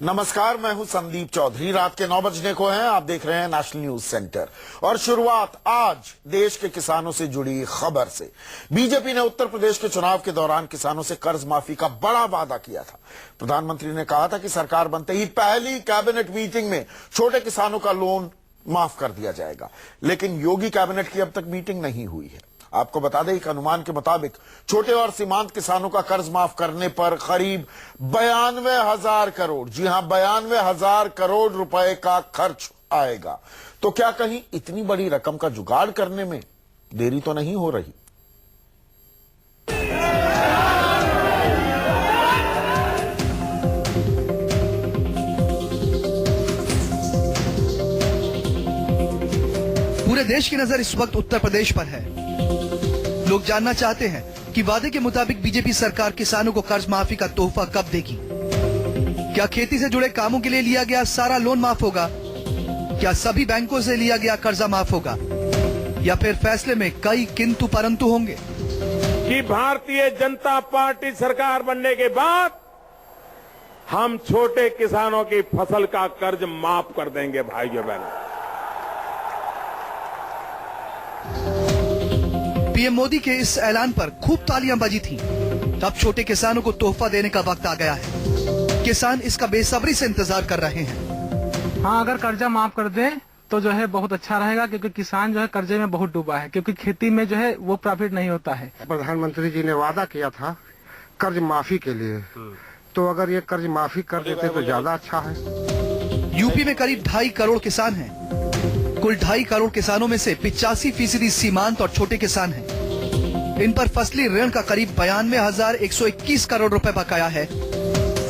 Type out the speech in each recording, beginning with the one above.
नमस्कार, मैं हूं संदीप चौधरी। रात के 9 बजने को हैं। आप देख रहे हैं नेशनल न्यूज सेंटर और शुरुआत आज देश के किसानों से जुड़ी खबर से। बीजेपी ने उत्तर प्रदेश के चुनाव के दौरान किसानों से कर्ज माफी का बड़ा वादा किया था। प्रधानमंत्री ने कहा था कि सरकार बनते ही पहली कैबिनेट मीटिंग में छोटे किसानों का लोन माफ कर दिया जाएगा, लेकिन योगी कैबिनेट की अब तक मीटिंग नहीं हुई है। आपको बता दें, एक अनुमान के मुताबिक छोटे और सीमांत किसानों का कर्ज माफ करने पर करीब 92,000 करोड़, जी हां 92,000 करोड़ रुपए का खर्च आएगा। तो क्या कहीं इतनी बड़ी रकम का जुगाड़ करने में देरी तो नहीं हो रही? पूरे देश की नजर इस वक्त उत्तर प्रदेश पर है। लोग जानना चाहते हैं कि वादे के मुताबिक बीजेपी सरकार किसानों को कर्ज माफी का तोहफा कब देगी। क्या खेती से जुड़े कामों के लिए लिया गया सारा लोन माफ होगा? क्या सभी बैंकों से लिया गया कर्जा माफ होगा? या फिर फैसले में कई किंतु परंतु होंगे? कि भारतीय जनता पार्टी सरकार बनने के बाद हम छोटे किसानों की फसल का कर्ज माफ कर देंगे। भाइयों बहनों, पीएम मोदी के इस ऐलान पर खूब तालियां बजी थी। अब छोटे किसानों को तोहफा देने का वक्त आ गया है। किसान इसका बेसब्री से इंतजार कर रहे हैं। हाँ, अगर कर्जा माफ कर दे तो जो है बहुत अच्छा रहेगा, क्योंकि किसान जो है कर्जे में बहुत डूबा है, क्योंकि खेती में जो है वो प्रॉफिट नहीं होता है। प्रधानमंत्री जी ने वादा किया था कर्ज माफी के लिए, तो अगर ये कर्ज माफी कर देते तो ज्यादा अच्छा है। यूपी में करीब 2.5 करोड़ किसान हैं। कुल 2.5 करोड़ किसानों में से 85% सीमांत और छोटे किसान हैं। इन पर फसली ऋण का करीब 92,121 करोड़ रुपए बकाया है।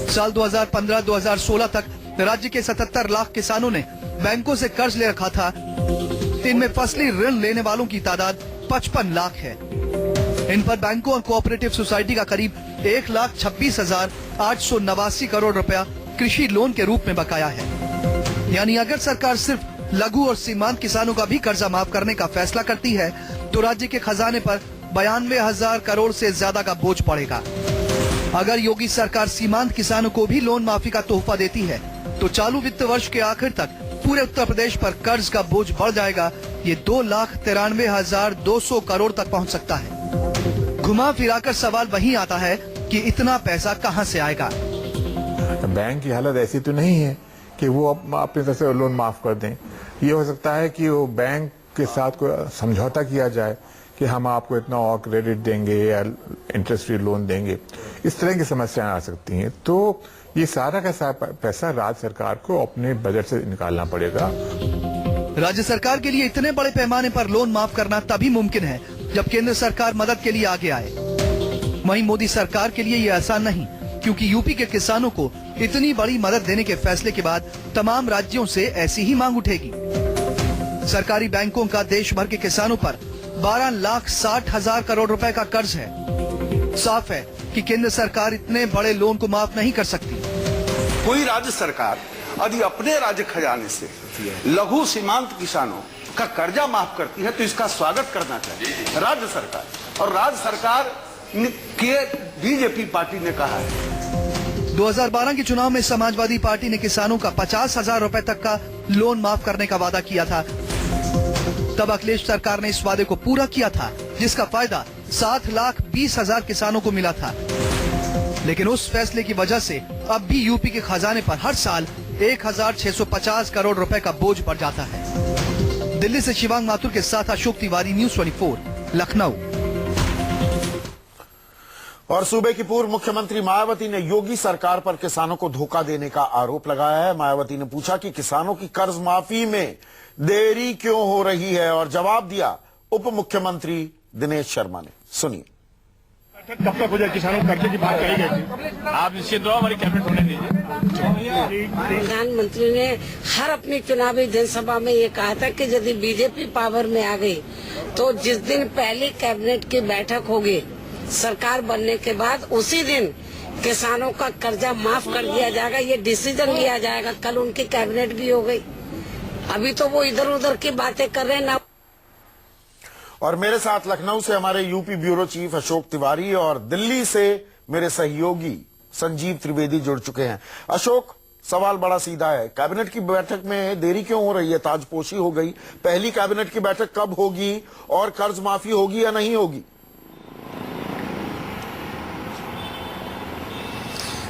साल 2015-2016 तक राज्य के 77 लाख किसानों ने बैंकों से कर्ज ले रखा था। इनमें फसली ऋण लेने वालों की तादाद 55 लाख है। इन पर बैंकों और कोऑपरेटिव सोसाइटी का करीब 1,26,889 करोड़ रुपया कृषि लोन के रूप में बकाया है। यानी अगर सरकार सिर्फ लघु और सीमांत किसानों का भी कर्जा माफ करने का फैसला करती है तो राज्य के खजाने पर 92,000 करोड़ से ज्यादा का बोझ पड़ेगा। अगर योगी सरकार सीमांत किसानों को भी लोन माफी का तोहफा देती है तो चालू वित्त वर्ष के आखिर तक पूरे उत्तर प्रदेश पर कर्ज का बोझ बढ़ जाएगा। ये 2,93,200 करोड़ तक पहुंच सकता है। घुमा फिराकर सवाल वहीं आता है कि इतना पैसा कहां से आएगा? बैंक की हालत ऐसी तो नहीं है कि वो अपनी तरफ से लोन माफ कर दें। ये हो सकता है कि वो बैंक के साथ कोई समझौता किया जाए कि हम आपको इतना और क्रेडिट देंगे या इंटरेस्ट फ्री लोन देंगे। इस तरह की समस्याएं आ सकती हैं। तो ये सारा का सारा पैसा राज्य सरकार को अपने बजट से निकालना पड़ेगा। राज्य सरकार के लिए इतने बड़े पैमाने पर लोन माफ करना तभी मुमकिन है जब केंद्र सरकार मदद के लिए आगे आए। वहीं मोदी सरकार के लिए ये आसान नहीं, क्योंकि यूपी के किसानों को इतनी बड़ी मदद देने के फैसले के बाद तमाम राज्यों से ऐसी ही मांग उठेगी। सरकारी बैंकों का देश भर के किसानों पर 12,60,000 करोड़ रुपए का कर्ज है। साफ है कि केंद्र सरकार इतने बड़े लोन को माफ नहीं कर सकती। कोई राज्य सरकार यदि अपने राज्य खजाने से लघु सीमांत किसानों का कर्जा माफ करती है तो इसका स्वागत करना चाहिए राज्य सरकार। और राज्य सरकार के बीजेपी पार्टी ने कहा है। 2012 के चुनाव में समाजवादी पार्टी ने किसानों का 50,000 रुपए तक का लोन माफ करने का वादा किया था। तब अखिलेश सरकार ने इस वादे को पूरा किया था, जिसका फायदा 7,20,000 किसानों को मिला था। लेकिन उस फैसले की वजह से अब भी यूपी के खजाने पर हर साल 1,650 करोड़ रुपए का बोझ पड़ जाता है। दिल्ली से शिवांग माथुर के साथ अशोक तिवारी, न्यूज़ 24, लखनऊ। और सूबे की पूर्व मुख्यमंत्री मायावती ने योगी सरकार पर किसानों को धोखा देने का आरोप लगाया है। मायावती ने पूछा कि किसानों की कर्ज माफी में देरी क्यों हो रही है, और जवाब दिया उप मुख्यमंत्री दिनेश शर्मा ने। सुनिए। कब तक हो जाए? किसानों को कर्जे की बात कही गई थी, आप निश्चित दो हमारी कैबिनेट होने दीजिए। प्रधानमंत्री ने हर अपनी चुनावी जनसभा में ये कहा था कि यदि बीजेपी पावर में आ गई तो जिस दिन पहली कैबिनेट की बैठक होगी सरकार बनने के बाद उसी दिन किसानों का कर्जा माफ कर दिया जाएगा। ये डिसीजन लिया जाएगा। कल उनकी कैबिनेट भी हो गई। अभी तो वो इधर उधर की बातें कर रहे हैं ना। और मेरे साथ लखनऊ से हमारे UP bureau chief Ashok Tiwari और दिल्ली से मेरे सहयोगी संजीव त्रिवेदी जुड़ चुके हैं। अशोक, सवाल बड़ा सीधा है, कैबिनेट की बैठक में देरी क्यों हो रही है? ताजपोशी हो गई। पहली कैबिनेट की बैठक कब होगी और कर्ज माफी होगी या नहीं होगी?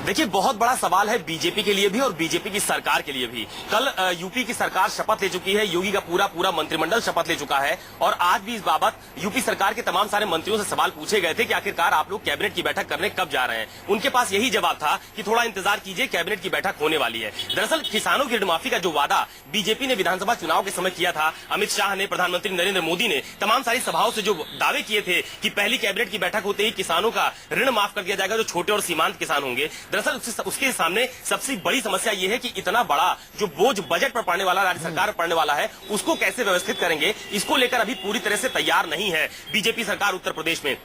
देखिए, बहुत बड़ा सवाल है बीजेपी के लिए भी और बीजेपी की सरकार के लिए भी। कल यूपी की सरकार शपथ ले चुकी है, योगी का पूरा मंत्रिमंडल शपथ ले चुका है और आज भी इस बाबत यूपी सरकार के तमाम सारे मंत्रियों से सवाल पूछे गए थे कि आखिरकार आप लोग कैबिनेट की बैठक करने कब जा रहे हैं। उनके पास यही जवाब था कि थोड़ा इंतजार कीजिए, कैबिनेट की बैठक होने वाली है। दरअसल किसानों की ऋण माफी का जो वादा बीजेपी ने विधानसभा चुनाव के समय किया था, अमित शाह ने, प्रधानमंत्री नरेंद्र मोदी ने तमाम सारी सभाओं से जो दावे किए थे कि पहली कैबिनेट की बैठक होते ही किसानों का ऋण माफ कर दिया जाएगा, जो छोटे और सीमांत किसान होंगे। दरअसल उसके सामने सबसे बड़ी समस्या यह है कि इतना बड़ा जो बोझ बजट पर पड़ने वाला, राज्य सरकार पर पड़ने वाला है, उसको कैसे व्यवस्थित करेंगे, इसको लेकर अभी पूरी तरह से तैयार नहीं है बीजेपी सरकार उत्तर प्रदेश में।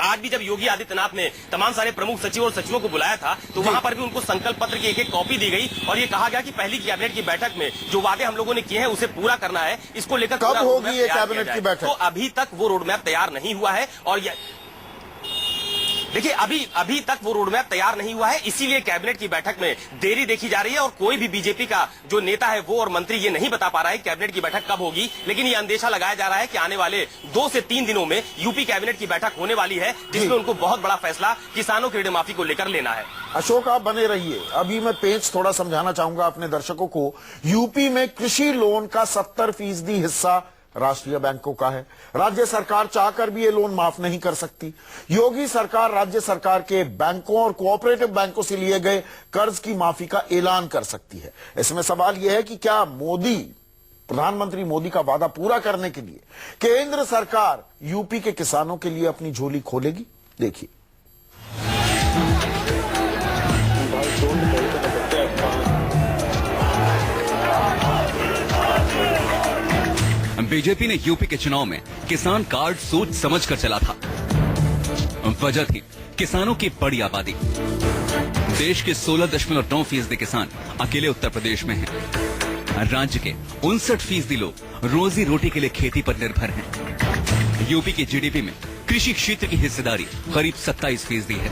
आज भी जब योगी आदित्यनाथ ने तमाम सारे प्रमुख सचिव और सचिवों को बुलाया था तो वहां पर भी उनको संकल्प पत्र की एक कॉपी दी गई और ये कहा गया कि पहली कैबिनेट की बैठक में जो वादे हम लोगों ने किए हैं उसे पूरा करना है। इसको लेकर कब होगी ये कैबिनेट की बैठक? तो अभी तक वो रोडमैप तैयार नहीं हुआ है और देखिए अभी तक वो रोडमैप तैयार नहीं हुआ है, इसीलिए कैबिनेट की बैठक में देरी देखी जा रही है और कोई भी बीजेपी का जो नेता है वो और मंत्री ये नहीं बता पा रहा है कैबिनेट की बैठक कब होगी। लेकिन ये अंदेशा लगाया जा रहा है कि आने वाले 2 से 3 दिनों में यूपी कैबिनेट की बैठक होने वाली है, जिसमें उनको बहुत बड़ा फैसला किसानों की ऋण माफी को लेकर लेना है। अशोक, आप बने रहिए। अभी मैं पेच थोड़ा समझाना चाहूंगा अपने दर्शकों को। यूपी में कृषि लोन का 70% हिस्सा राष्ट्रीय बैंकों का है। राज्य सरकार चाहकर भी ये लोन माफ नहीं कर सकती। योगी सरकार राज्य सरकार के बैंकों और कोऑपरेटिव बैंकों से लिए गए कर्ज की माफी का ऐलान कर सकती है। इसमें सवाल यह है कि क्या प्रधानमंत्री मोदी का वादा पूरा करने के लिए केंद्र सरकार यूपी के किसानों के लिए अपनी झोली खोलेगी? देखिए। बीजेपी ने यूपी के चुनाव में किसान कार्ड सोच समझ कर चला था। वजह थी किसानों की बड़ी आबादी। देश के 16.9% किसान अकेले उत्तर प्रदेश में हैं। राज्य के 59% लोग रोजी रोटी के लिए खेती पर निर्भर हैं। यूपी की जीडीपी में कृषि क्षेत्र की हिस्सेदारी करीब 27% है।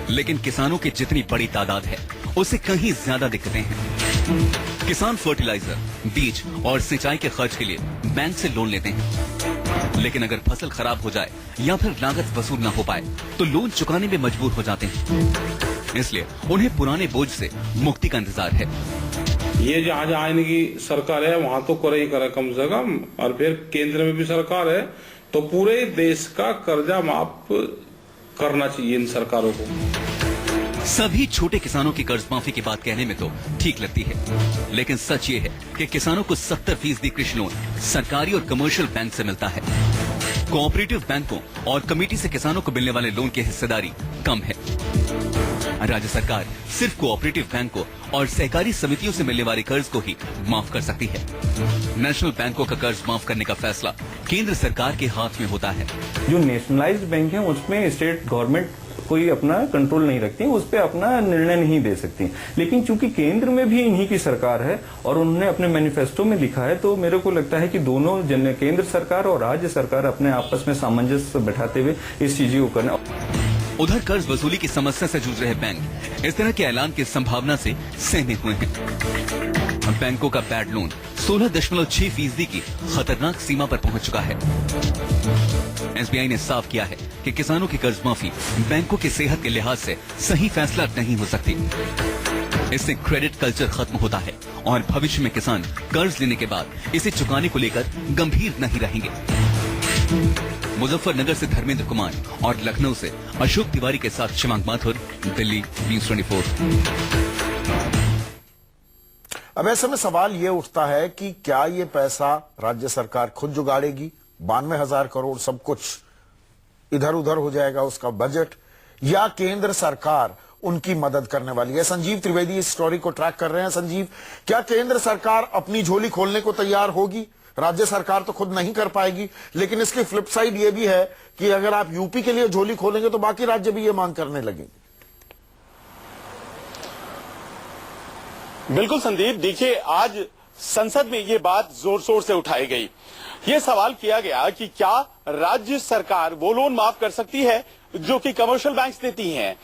लेकिन किसानों की जितनी बड़ी तादाद है उससे कहीं ज्यादा दिक्कतें हैं। किसान फर्टिलाइजर, बीज और सिंचाई के खर्च के लिए बैंक से लोन लेते हैं, लेकिन अगर फसल खराब हो जाए या फिर लागत वसूल न हो पाए तो लोन चुकाने में मजबूर हो जाते हैं। इसलिए उन्हें पुराने बोझ से मुक्ति का इंतजार है। ये जहाँ जहाँ इनकी सरकार है वहाँ तो करे ही करे कम से कम, और फिर केंद्र में भी सरकार है तो पूरे देश का कर्जा माफ करना चाहिए इन सरकारों को। सभी छोटे किसानों की कर्ज माफी की बात कहने में तो ठीक लगती है, लेकिन सच ये है कि किसानों को 70% कृषि लोन सरकारी और कमर्शियल बैंक से मिलता है। कोऑपरेटिव बैंकों और कमेटी से किसानों को मिलने वाले लोन की हिस्सेदारी कम है। राज्य सरकार सिर्फ कोऑपरेटिव बैंकों और सहकारी समितियों से मिलने वाले कर्ज को ही माफ कर सकती है। नेशनल बैंकों का कर्ज माफ करने का फैसला केंद्र सरकार के हाथ में होता है। जो नेशनलाइज्ड बैंक है उसमें स्टेट गवर्नमेंट कोई अपना कंट्रोल नहीं रखती, उस पर अपना निर्णय नहीं दे सकती। लेकिन चूंकि केंद्र में भी इन्हीं की सरकार है और उन्होंने अपने मैनिफेस्टो में लिखा है, तो मेरे को लगता है कि दोनों केंद्र सरकार और राज्य सरकार अपने आपस में सामंजस्य बैठाते हुए इस चीज को करना। उधर कर्ज वसूली की समस्या से जूझ रहे बैंक इस तरह के ऐलान की संभावना से सहमे हुए हैं। बैंकों का बैड लोन 16.6% की खतरनाक सीमा पर पहुंच चुका है। एसबीआई ने साफ किया है कि किसानों की कर्ज माफी बैंकों की सेहत के लिहाज से सही फैसला नहीं हो सकती। इससे क्रेडिट कल्चर खत्म होता है और भविष्य में किसान कर्ज लेने के बाद इसे चुकाने को लेकर गंभीर नहीं रहेंगे। मुजफ्फरनगर से धर्मेंद्र कुमार और लखनऊ से अशोक तिवारी के साथ शिवांग माथुर, दिल्ली न्यूज़ 24। अब ऐसे में सवाल ये उठता है कि क्या ये पैसा राज्य सरकार खुद जुगाड़ेगी? 92,000 करोड़ सब कुछ इधर उधर हो जाएगा उसका बजट, या केंद्र सरकार उनकी मदद करने वाली है? संजीव त्रिवेदी इस स्टोरी को ट्रैक कर रहे हैं। संजीव, क्या केंद्र सरकार अपनी झोली खोलने को तैयार होगी? राज्य सरकार तो खुद नहीं कर पाएगी, लेकिन इसकी फ्लिप साइड ये भी है कि अगर आप यूपी के लिए झोली खोलेंगे तो बाकी राज्य भी ये मांग करने लगेंगे। बिल्कुल संदीप, देखिए आज संसद में ये बात जोर शोर से उठाई गई। ये सवाल किया गया कि क्या राज्य सरकार वो लोन माफ कर सकती है जो कि कमर्शियल बैंक्स देती हैं?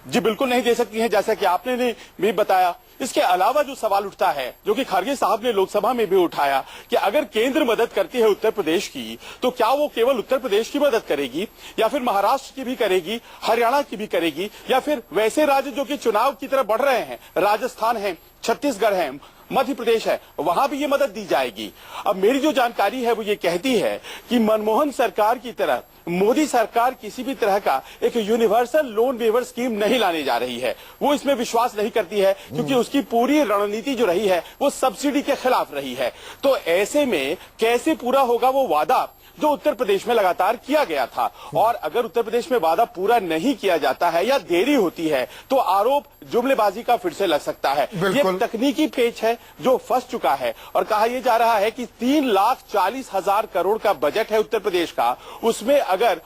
जी बिल्कुल नहीं दे सकती हैं, जैसा कि आपने भी बताया इसके अलावा जो सवाल उठता है, जो कि खड़गे साहब ने लोकसभा में भी उठाया, कि अगर केंद्र मदद करती है उत्तर प्रदेश की, तो क्या वो केवल उत्तर प्रदेश की मदद करेगी या फिर महाराष्ट्र की भी करेगी, हरियाणा की भी करेगी, या फिर वैसे राज्य जो कि चुनाव की तरफ बढ़ रहे हैं, राजस्थान है, छत्तीसगढ़ है, मध्य प्रदेश है, वहां भी ये मदद दी जाएगी। अब मेरी जो जानकारी है वो ये कहती है कि मनमोहन सरकार की तरह मोदी सरकार किसी भी तरह का एक यूनिवर्सल लोन वेवर स्कीम नहीं लाने जा रही है। वो इसमें विश्वास नहीं करती है, क्योंकि उसकी पूरी रणनीति जो रही है वो सब्सिडी के खिलाफ रही है। तो ऐसे में कैसे पूरा होगा वो वादा जो उत्तर प्रदेश में लगातार किया गया था? और अगर उत्तर प्रदेश में वादा पूरा नहीं किया जाता है या देरी होती है, तो आरोप जुमलेबाजी का फिर से लग सकता है। ये तकनीकी पेच है जो फंस चुका है, और कहा यह जा रहा है कि 3,40,000 करोड़ का बजट है उत्तर प्रदेश का, उसमें अगर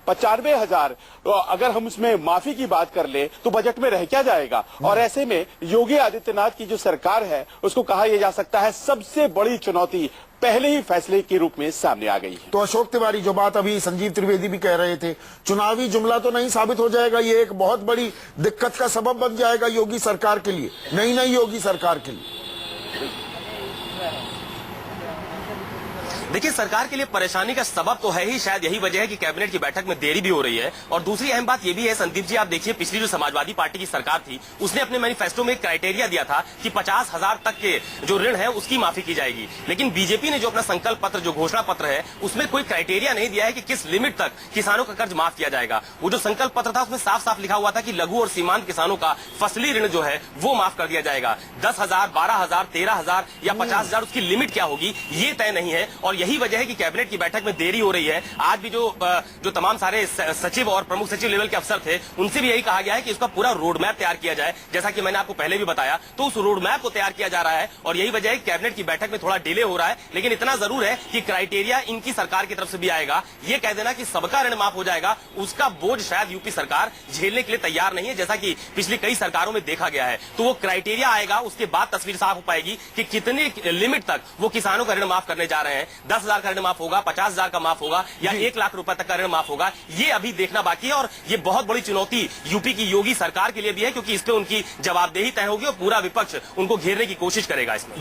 95,000 अगर हम उसमें माफी की बात कर ले तो बजट में रह क्या जाएगा? और ऐसे में योगी आदित्यनाथ की जो सरकार है उसको कहा यह जा सकता है सबसे बड़ी चुनौती पहले ही फैसले के रूप में सामने आ गई है। तो अशोक तिवारी, जो बात अभी संजीव त्रिवेदी भी कह रहे थे, चुनावी जुमला तो नहीं साबित हो जाएगा, ये एक बहुत बड़ी दिक्कत का सबब बन जाएगा योगी सरकार के लिए, नई योगी सरकार के लिए। देखिए, सरकार के लिए परेशानी का सबब तो है ही, शायद यही वजह है कि कैबिनेट की बैठक में देरी भी हो रही है। और दूसरी अहम बात यह भी है संदीप जी, आप देखिए पिछली जो समाजवादी पार्टी की सरकार थी उसने अपने मैनिफेस्टो में एक क्राइटेरिया दिया था कि 50,000 तक के जो ऋण है उसकी माफी की जाएगी। लेकिन बीजेपी ने जो अपना संकल्प पत्र, जो घोषणा पत्र है, उसमें कोई क्राइटेरिया नहीं दिया है कि किस लिमिट तक किसानों का कर्ज माफ किया जाएगा। वो जो संकल्प पत्र था उसमें साफ साफ लिखा हुआ था कि लघु और सीमांत किसानों का फसली ऋण जो है वो माफ कर दिया जाएगा। 10,000, 12,000, 13,000 या 50,000 उसकी लिमिट क्या होगी ये तय नहीं है। और यही वजह है कि कैबिनेट की बैठक में देरी हो रही है। आज भी जो तमाम सारे सचिव और प्रमुख सचिव लेवल के अफसर थे उनसे भी यही कहा गया है कि इसका पूरा रोड मैप तैयार किया जाए। जैसा कि मैंने आपको पहले भी बताया, तो उस रोड मैप को तैयार किया जा रहा है और यही वजह है कि कैबिनेट की बैठक में थोड़ा डिले हो रहा है। लेकिन इतना जरूर है कि क्राइटेरिया इनकी सरकार की तरफ से भी आएगा। ये कह देना कि सबका ऋण माफ हो जाएगा, उसका बोझ शायद यूपी सरकार झेलने के लिए तैयार नहीं है, जैसा कि पिछली कई सरकारों में देखा गया है। तो वो क्राइटेरिया आएगा, उसके बाद तस्वीर साफ हो पाएगी कि कितने लिमिट तक वो किसानों का ऋण माफ करने जा रहे हैं। 10,000 का ऋण माफ होगा, 50,000 का माफ होगा या 1 लाख रुपए तक का ऋण माफ होगा, ये अभी देखना बाकी है। और ये बहुत बड़ी चुनौती यूपी की योगी सरकार के लिए भी है, क्योंकि इस पे उनकी जवाबदेही तय होगी और पूरा विपक्ष उनको घेरने की कोशिश करेगा इसमें।